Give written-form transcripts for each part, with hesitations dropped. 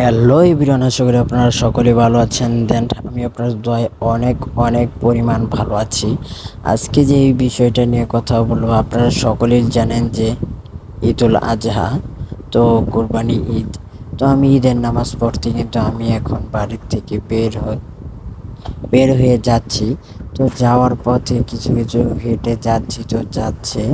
Hello everyone, আশা করি আপনারা সকলে ভালো আছেন। দেন আমি আপনার দোয়ায় অনেক অনেক পরিমাণ ভালো আছি। আজকে যে এই বিষয়টা নিয়ে কথা বলবো, আপনারা সকলেই জানেন যে ঈদুল আজহা, তো কোরবানি ঈদ। তো আমি ঈদের নামাজ পড়তে কিন্তু আমি এখন বাড়ির থেকে বের হয়ে যাচ্ছি। তো যাওয়ার পথে কিছু কিছু হেঁটে যাচ্ছি, তো যাচ্ছে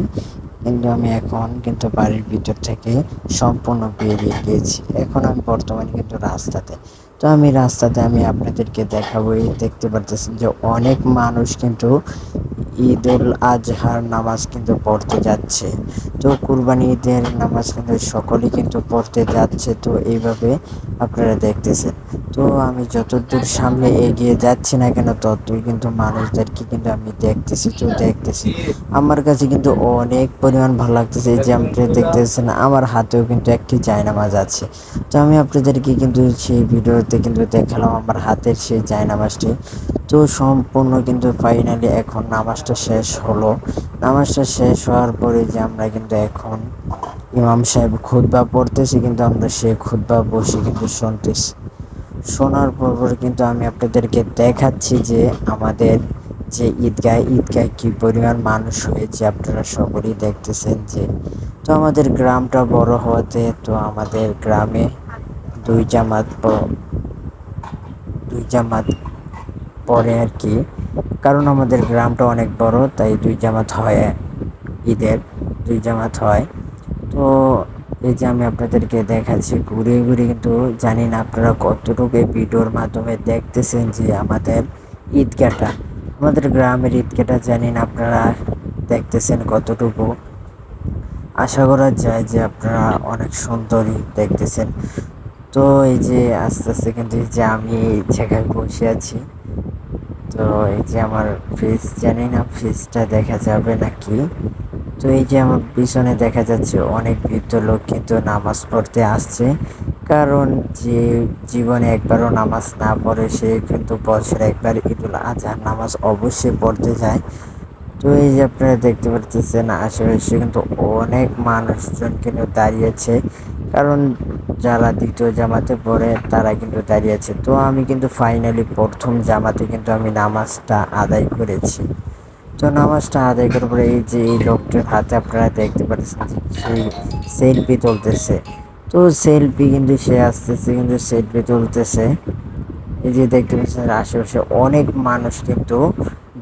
কিন্তু আমি এখন কিন্তু বাড়ির ভিতর থেকে সম্পূর্ণ বেরিয়ে গিয়েছি। এখন আমি বর্তমানে কিন্তু রাস্তাতে। তো আমি রাস্তাতে আমি আপনাদেরকে দেখাবো, এই দেখতে পারতেছেন যে অনেক মানুষ কিন্তু ঈদুল আজহার নামাজ কিন্তু পড়তে যাচ্ছে। তো কুরবানি ঈদের নামাজ কিন্তু সকলেই কিন্তু পড়তে যাচ্ছে। তো এইভাবে আপনারা দেখতেছেন। তো আমি যতদূর সামনে এগিয়ে যাচ্ছি না কেন, ততই কিন্তু মানুষদেরকে কিন্তু আমি দেখতেছি। আমার কাছে কিন্তু অনেক পরিমাণ ভালো লাগতেছে। এই যে আপনি দেখতেছেন, আমার হাতেও কিন্তু একটি জায়নামাজ আছে। তো আমি আপনাদেরকে কিন্তু সেই ভিডিওতে কিন্তু দেখালাম আমার হাতের সেই জায়নামাজটি। তো সম্পূর্ণ কিন্তু ফাইনালি এখন নামাজটা শেষ হলো। নামাজটা শেষ হওয়ার পরে যে আমরা কিন্তু এখন ইমাম সাহেব খুতবা পড়তেছি, কিন্তু আমরা সেই খুতবা বসে কিন্তু শুনতেছি। শোনার পর কিন্তু আমি আপনাদেরকে দেখাচ্ছি যে আমাদের যে ঈদগায় কি পরিমাণ মানুষ হয়েছে, আপনারা সকলেই দেখতেছেন। যে তো আমাদের গ্রামটা বড় হওয়াতে তো আমাদের গ্রামে দুই জামাত দুই জামাত পড়ে আর কি। কারণ আমাদের গ্রামটা অনেক বড়, তাই দুই জামাত হয়, ঈদের দুই জামাত হয়। তো এই যে আমি আপনাদেরকে দেখাচ্ছি ঘুরে ঘুরে, কিন্তু জানি না আপনারা কতটুকু এই ভিডিওর মাধ্যমে দেখতেছেন যে আমাদের ঈদগাহটা, আমাদের গ্রামের ঈদগাহটা জানি না আপনারা দেখতেছেন কতটুকু। আশা করা যায় যে আপনারা অনেক সুন্দরই দেখতেছেন। তো এই যে আস্তে আস্তে কিন্তু এই যে আমি এই জায়গায় বসে আছি। তো এই যে আমার ফ্রিজ, জানি না ফ্রিজটা দেখা যাবে নাকি। তো এই যে আমার পিছনে দেখা যাচ্ছে অনেক বৃদ্ধ লোক কিন্তু নামাজ পড়তে আসছে। কারণ যে জীবনে একবারও নামাজ না পড়ে, সে কিন্তু বছরে একবার ঈদুল আজহার নামাজ অবশ্যই পড়তে যায়। তো এই যে আপনারা দেখতে পাচ্ছেন আশেপাশে কিন্তু অনেক মানুষজন কিন্তু দাঁড়িয়েছে। কারণ যারা দ্বিতীয় জামাতে পড়ে তারা কিন্তু দাঁড়িয়েছে। তো আমি কিন্তু ফাইনালি প্রথম জামাতে কিন্তু আমি নামাজটা আদায় করেছি। তো নামাজটা আদায় করার পরে এই যে এই লোকটার হাতে আপনারা দেখতে পাচ্ছেন যে সেই সেলফি তুলতেছে। তো সেলফি কিন্তু সে আসতেছে, কিন্তু সেলফি তুলতেছে। এই যে দেখতে পাচ্ছেন আশেপাশে অনেক মানুষ কিন্তু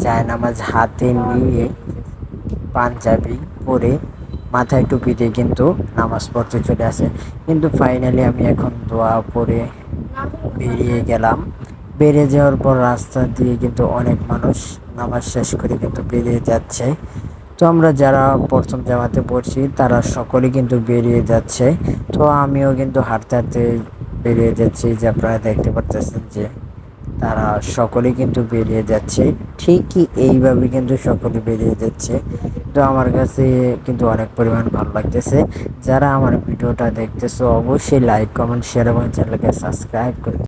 জায়নামাজ হাতে নিয়ে, পাঞ্জাবি পরে, মাথায় টুপি দিয়ে কিন্তু নামাজ পড়তে চলে আসে। কিন্তু ফাইনালি আমি এখন দোয়া পড়ে বেরিয়ে গেলাম। বেরিয়ে যাওয়ার পর রাস্তা দিয়ে কিন্তু অনেক মানুষ নামাজ শেষ করে কিন্তু বেরিয়ে যাচ্ছে। তো আমরা যারা প্রথম জামাতে পড়ছি তারা সকলে কিন্তু বেরিয়ে যাচ্ছে। তো আমিও কিন্তু হাঁটতে হাঁটতে বেরিয়ে যাচ্ছি। যে আপনারা দেখতে পাচ্ছেন যে তারা সকলেই কিন্তু বেরিয়ে যাচ্ছে। ঠিকই এইভাবে কিন্তু সকলে বেরিয়ে যাচ্ছে। তো আমার কাছে কিন্তু অনেক পরিমাণ ভালো লাগতেছে। যারা আমার ভিডিওটা দেখতেছো অবশ্যই লাইক, কমেন্ট, শেয়ার এবং চ্যানেলকে সাবস্ক্রাইব করে